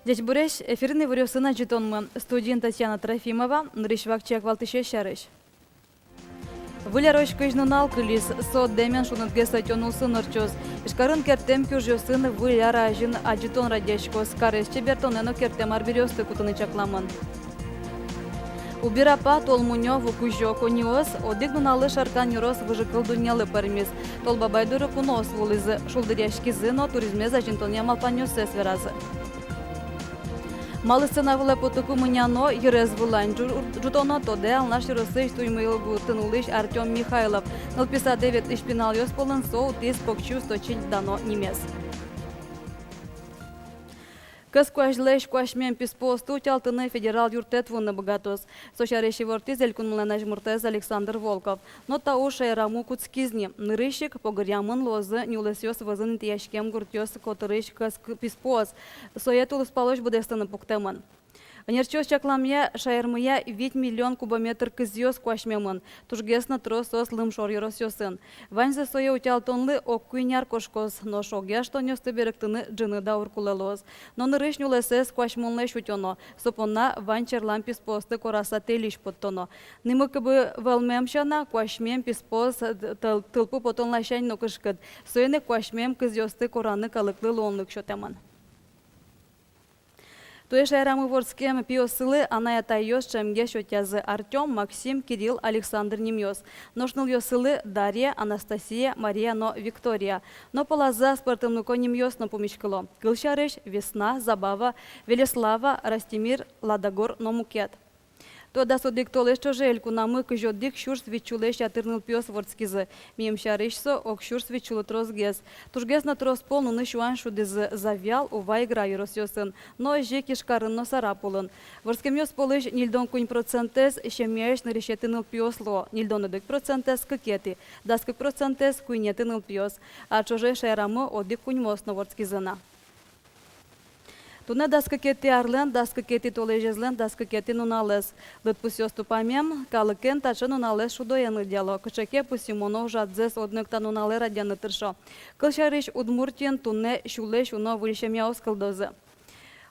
Здесь буреш эфирный вырёсына житонмы студент Татьяна Трофимова, нырышвак чек валтыше шарыш. Вылярош кыжнунал кылис, сот демен шунытге сатёнулсы нырчоз. Ишкарын кертем кюжёсын выляражын аджитон радешкос, карес чебертонено кертем арберёсты кутыны чакламын. Убирапа толмунё вукужо кониос, одигнуналы шаркан юрос выжыкыл дунялы пармис. Тол бабайдуры кунос вулызы, шулдыряшкизы, но туризме зачинтония малпанёсы сверазы. Малысына вылы потуку мыняно ерез вылань жутоно тоде алнаш юрысыш туймыл гутынулыш Артем Михайлов. 059 ишпинал ёс полын соу тис покчу сточиль дано немес. Кыз куажлеш куашмен писпосту тялтыны федерал юртет вуны богатос. Сочареши вортиз элькун мланаж муртез Александр Волков. Но тауша эраму куцкизни. Нырыщик погорямын лозы нюлесёс вазын тияшкем гуртёс котырыш кыз писпос. Соетул спалош будестаны пуктемын. Нерчос чакламя шаермыя 8 миллион кубометр кызёс куашмемын. Тужгесно тросос лымшор юросёсын. Ваньзе сое утялтонлы оккуйняр кошкос, но шогеш тонёсты беректыны джыны да уркулелоз. Но нырыш нюлесес куашмонлы шутёно. Сопонна ванчерлам писпосты кораса телиш поттоно. Нымыкы бы валмемшана куашмем писпос тылпу потонлашань нокышкыд. Соены куашмем кызёсты кораны калыклы лонлык шотеман. Туеш айрамы ворскем пиосылы аная тайос чемге шотязы Артем, Максим, Кирилл, Александр Немьос. Ношнул ёсылы Дарья, Анастасия, Мария, но Виктория. Но полаза спортымнуко Немьос на помечкало. Кылшарыш, Весна, Забава, Велеслава, Растимир, Ладогор, но Мукет. Тода содик толеш чожель кунамы кыжоддик шурс вичулеш ятырныл пиос ворскизы. Мием шарышсо ок шурс вичулы тросгез. Тужгез на трос пол нуны шуан шудызы завял ува игра юросёсын. Но же кишкарын но сарапулын. Ворскемёс полыш нильдон кунь процентез шемееш на решетыныл пиосло. Нильдон эдык процентез кыкети. Даскык процентез куйнетыныл пиос. А чоже шайрамы одик кунь мосно ворскизына. Туне даскакети арлен, даскакети толежезлен, даскакети нуналес. Лыт пусёс тупамем, калыкен тачы нуналес шудояны дяло. Кычаке пусимонов жадзес одныкта нунале радяны тыршо. Кылшарыш Удмуртиен туне шулеш уно выльшемяос кылдозы.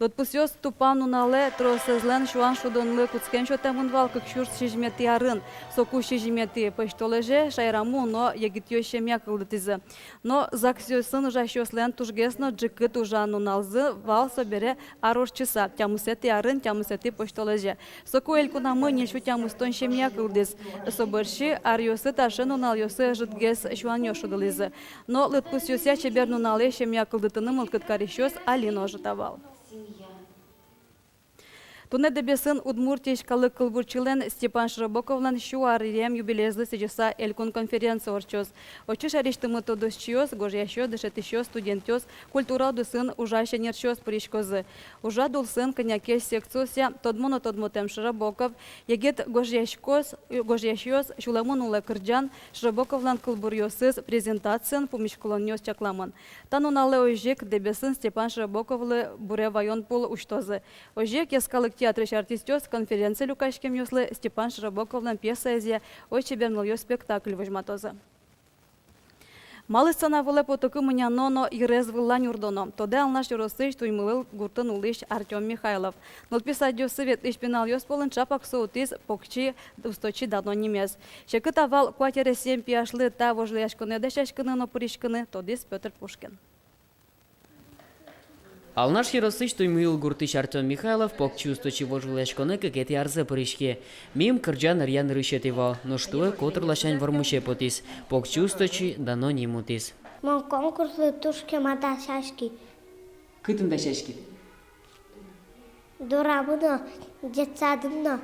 Лыт пусёс тупам нунале тросезлен шуан шудонлы куцкен шотемын вал кыкшур шижмети арын. Соку шижмети пыштолеже шайраму, но ягитё шемя кылдытызы. Но заксёсын жащёслен тужгесно джикыт ужан нуналзы вал собере арош часа. Тямысети арын, тямысети пыштолеже. Соку элькунамы нельшу тямыстон шемя кылдыз. Собырши арьосы ташы нунал ёсы жытгес шуан ёшудылызы. Но лыт пусёся чебер нунале шемя кылдытыны мылкыткарищёс алино жытавал. Туне дебесын Удмуртиш калык кылбурчылен Степан Шрабоковлан шуарирем юбилезлы сечеса элькун конференция орчоз. Очиш ариштымы тодосчиос, гожьящё, дышетищё, студентёс, культура дусын ужаще нерчёс поришкозы. Ужа дулсын коняке секцося, тодмотем Шрабоков, егет гожьящёс, шуламун уле кырджан, Шрабоковлан кылбурьосыз презентациян помешколонёс чакламан. Танунале ожек дебесын Степан Шрабоковлы буре вайон пол уштозы. Ожек ескалык театрыш артистёс конференция люкашкем ёслы Степан Шрабоковлан пьесаэзия ой чеберныл ё спектакль выжматозы. Малысына вылы потокы мыняно, но ирез вылань урдоно. Тоде алнаш юросыш туймылыл гуртын улыш Артем Михайлов. Нолписадё совет ишпинал ёс полын чапак соутиз покчи усточи дано немес. Чекыт авал кватере 7 пиашлы та вожлыяшкыны дешашкыны но пуришкыны тодис Петр Пушкин. Алнаш херосыч туймуил гуртыш Артем Михайлов покчувствочи вожвлешконы кагети арзе поришке. Мим кырджан арьян рышетево, но что котрлашань вармуше потис. Покчувствочи дано нимутис. Мон конкурсы тушки мадашашки. Кытын дашашки? Дурабыно, детсадыно,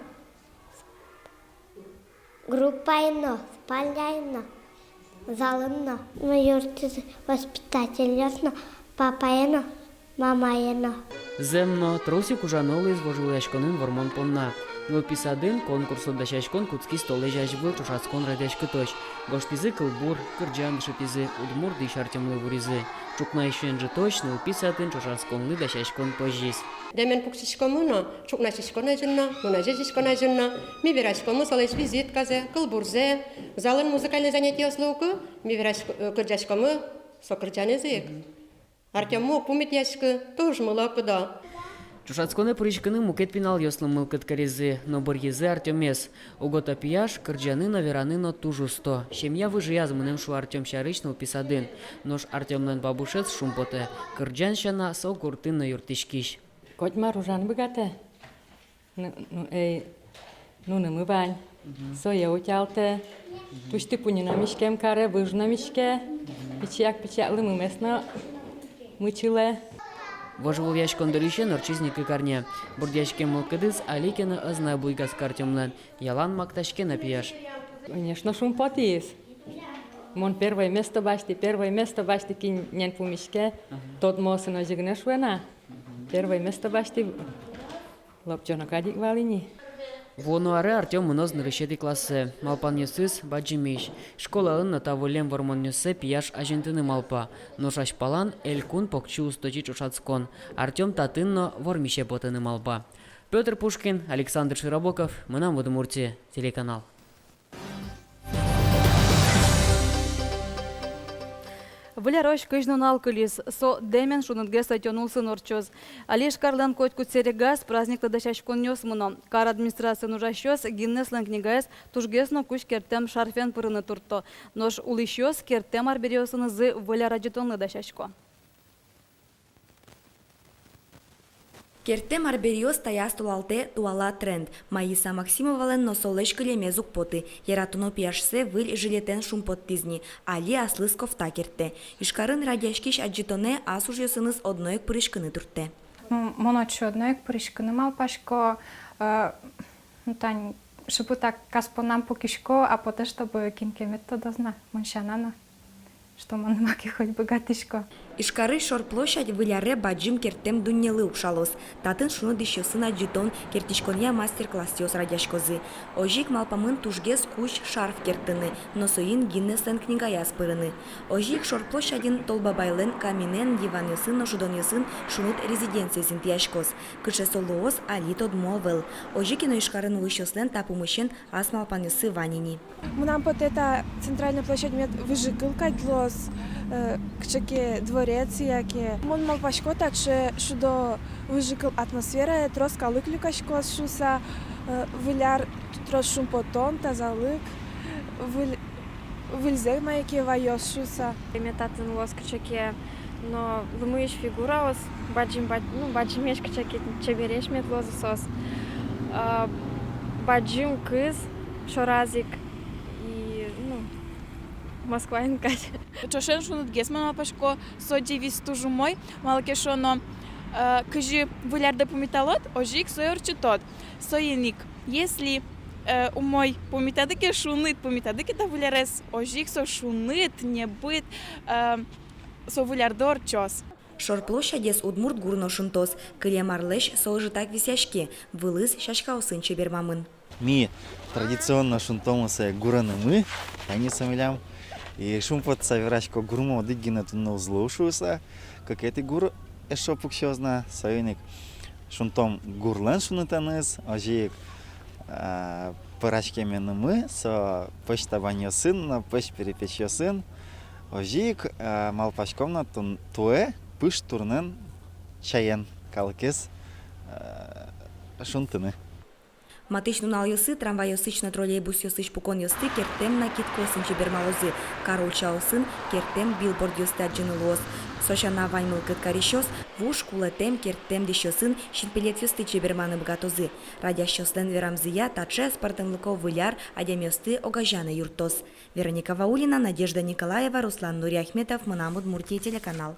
группайно, спальняйно, залынно. Майортиз воспитательно, папайно. Мамаена. Земно тросик ужанолы из вожвлешконын вормон понна. Но писадын конкурсу дашашкон куцки столы жажбыл чушаскон радешкы точ. Гоштизы кылбур, кырджан дышытизы, удмур дыш артемлы вуризы. Чукна ишен же точно писатын чушасконлы дашашкон позжис. Демен пуксишкомуно, чукна шишкона жынна, нуна жишкона жынна, ми верашкому салеш визитказе, кылбурзе, залын музыкальный занятие слуку, ми вераш кырджашкому сокырджан язык. Артему пумит яшкы тоже молоко да. Чушацконе пуричканы мукет пинал ёслым мылкыт карезы, но борьезы Артемес. Угота пияш, кырджаны вераны тужусто. Семья выжияз мынем шу Артем шарычныл писадын. Нож Артемнен бабушец шумпоте. Кырджан шана со куртын на юртишкиш. Котма ружан богате. Ну не мывань. Соя утялте. Тушты пунина мишкем каре, выжна мишке. Печак лымымесно мычиле. Вожевул яшкон дырыше норчизник и корня. Бурдяшке мылкыдыз аликена ызна буйгас картемлен. Ялан макташке напияш. Конечно, шумпот есть. Мон первое место башти кинен пумишке. Тот мосы на жигне шуена. Первое место башти лапчона кадик валини. Вонуаре Артем мноз нырышети классы. Малпан юсыз баджимиш. Школа ынна таволем вормон юссе пияш ажентыны малпа. Ношаш палан элькун покчу усточи чушацкон. Артем татынно вормище потыны малпа. Петр Пушкин, Александр Широбоков, Мынам Удмуртия, телеканал. Влярош кыжнун алкылис, со демен шунутге сатёнулсын орчоз. Алиш карлан котку церегас праздник тадашашкон нёсмуно. Кар администрация нужащёс гиннеслен книгас тужгесно куш кертем шарфен пырыны турто. Нож улищёс кертем арбериосыны зы вляраджитонны дашашко. Кертем арбериос таяс тулалте туала тренд. Маиса Максимовален носолеш кылемезук поты. Яратуно пияшсе выль жилетен шумпот тизни. Али аслыс кофта керте. Ишкарын радяшкиш аджитоне асуж йосыныз одноек пырышкыны турте. Моночу одноек пырышкыны малпашко. Тань, чтобы так каспонам покишко, а потом чтобы кинкемет то дозна. Моншанана. Что man маки хоть богатышко. Ишкары шорплощадь выляре баджим кертем дуннелы укшалос. Татын шуну дышёсын аджитон кертишкония мастер-класс ёс радяшкозы. Ожик малпамын тужгес куч шарф кертыны, носоин гиннеслен книга яспырыны. Ожик шорплощадин толбабайлен каминен диван ёсын ношудон ёсын шунут резиденциясын тияшкоз. Кыше солуос али тодмовел. Ожикино ишкарын улышёслен тапумышен ас малпан ёсы ванини. Нам под это центральная площадь мед выжикылка длос кчеке дворец яке. Мон малпашко так шудо выжикыл атмосфера трос калыклюкашко шуса выляр трос шумпотон тазалык выльзек маяке вайос шуса. Метатын лос кчеке, но вымыешь фигура ос баджимеш кчеке чебереш мет лозысос. Баджим кыз шоразик. Москва инкать. Чошен шунут гесман малпашко содивис тужу мой малкешоно кыжи вылярда помиталот ожик сойорчитот соеник. Если у мой помитадыке шунит помитадыке та вылярес ожик со шунит не быт со вылярдор чос. Шорплощадес удмурт гурно шунтос, кылемарлеш соожитак висяшке, вылыз шашкаусын чебермамын. Ми традиционно шунтомусе гураны мы, они самилям. И шумпот саверачко гурмо дигина тунно узлушуса, как эти гур эшо пукшозна савиник шунтом гурлен шунутаныз, ожик парачке мены мы, со почтаваньо сын, на поч перепечьо сын, ожик малпачкомна туэ пыш турнен чаен калкес шунтыны. Матыч нунал йосы, трамвай йосыч троллейбус йосыч пукон йосты, кертем на киткосын чебермалозы, каролча осын, кертем билборд йосты аджинылоз. Сошана ваймыл кыткарищос, вуш кулетем кертем дещосын, шинпилет йосты чеберманы бгатозы. Радящослен верамзыя, таче спартенлыко выляр, адям йосты огажаны юртос. Вероника Ваулина, Надежда Николаева, Руслан Нуриахметов, Мынам Удмуртия, телеканал.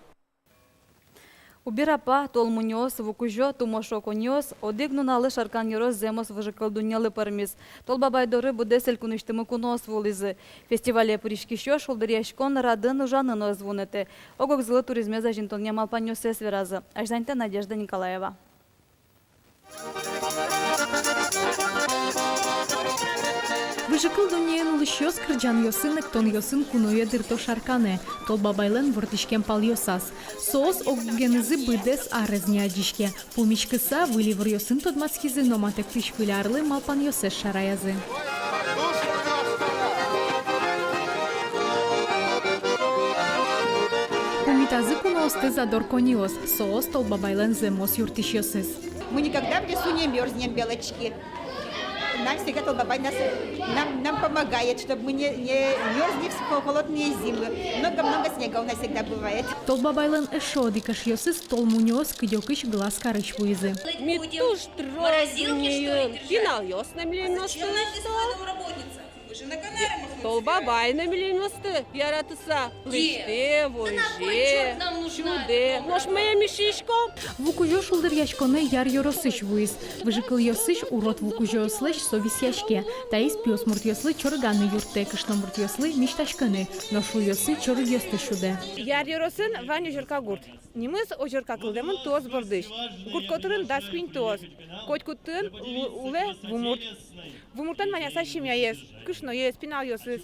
Убирапа толмуньос, вукужо, тумошоконьос, одигнуналы шарканьорос земос выжикалдуньялы пармис. Толбабайдоры будесель куныштымы кунос вулизы. Фестивале пуришкишо шолдыряшкон радын жанын озвунеты. Огок злы туризме за жинтонья малпаньосе сверазы. Ажданьте Надежда Николаева. Выжыкыл доньен улышёс кырджан йосынек тон йосын куноя дырто шаркане, толбабайлен вортишкен пал йосас. Соос оггенызы быдес арезня адишке. Пумичкыса выливр йосын тодмацкизы номатек пишпылярлы малпан йосес шараязы. Пумитазы куноосты задор кониос, соос толбабайлен земос юртиш йосес. Мы никогда в лесу не мерзнем, белочки. Нам всегда Толбабай нам помогает, чтобы мы не мерзли в холодные зимы. Много-много снега у нас всегда бывает. Толбабайлен эшо дикаш йосыз толмуниос кидёкыш глаз карыч буйзы. Митуш трозинею. Финал ясно миллионосты. Толбабай на миллионосты. Яратыса. Лыште, войже, чуде. Нож моя мишишко. Вукужо шулдыр яшконы яр йоросыш буйз. Выжыкыл йосыш урод вукужо слыш совис яшке. Таис пиос мурт йослы чорганы юрте, кышно мурт йослы мишташканы. Но шул йосы чор йосты шуде. Яр йоросын ваню жырка гурт. Немыз ожырка кылдымын тоз бордыш. Гурт котырын дас күн тоз. Кот куттын уле вумурт. Вумуртан маняса шимя ес. Кышно ес пинал йосыз.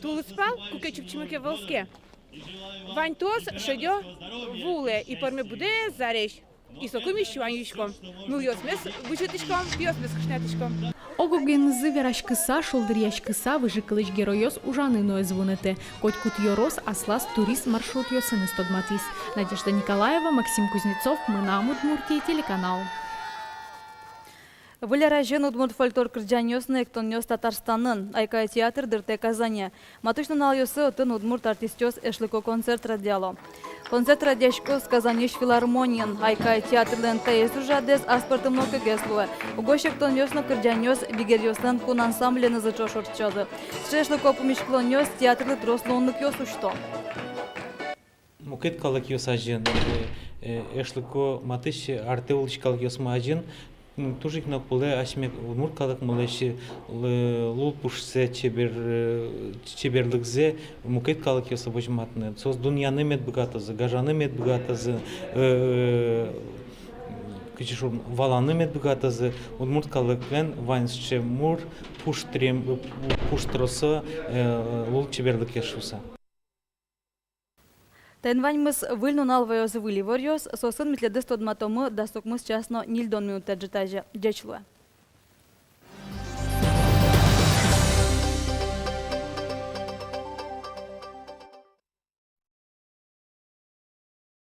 Тулыспал куке чупчимыке волске. Вань тоз шедё вуле и порме буде зареш. И сокумиш ванюшком. Ну йосмес вычетышком, йосмес кышнятышком. Огогензы верашкыса шулдыр яшкыса выжыкылыш геройос ужаны ноезвуныты. Коть кут йорос аслас турист маршрут йосыны стодматис. Надежда Николаева, Максим Кузнецов, Мына Удмуртия, телеканал. Вылера жен удмурт фольклор кырджанёсны эктонёс Татарстанын, айкай театр дырте Казане. Матушнын алёсы отын удмурт артистёс эшлыко концерт радиало. Концерт радиашко с Казанеш филармониян, айкай театрлен таес ужадес аспортымно көгеслуэ. Угощек тонёсно кырджанёс бигерёслен кун ансамблен зычо шорчёды. Шешлыко помешклонёс театры трослонлык ёсушто. Мукет калык ёсажен, эшлыко матыш арте улчкал ёсмажен, тужик на поле ашмек удмурткалык молеши лул пушсе чеберлыкзе мукет калык ёса божматны. Соз дуньяны мет богатазы, гажаны мет богатазы, кичиш валаны мет богатазы, удмурткалыклен вайнсче мур пуштрем пуштроса лул чеберлык яшуса. Тенваньмыз выльну налвайоз выливорьос, сосын митледес тодматомы дастокмыз часно нильдон минут таджитаже. Дечлуэ.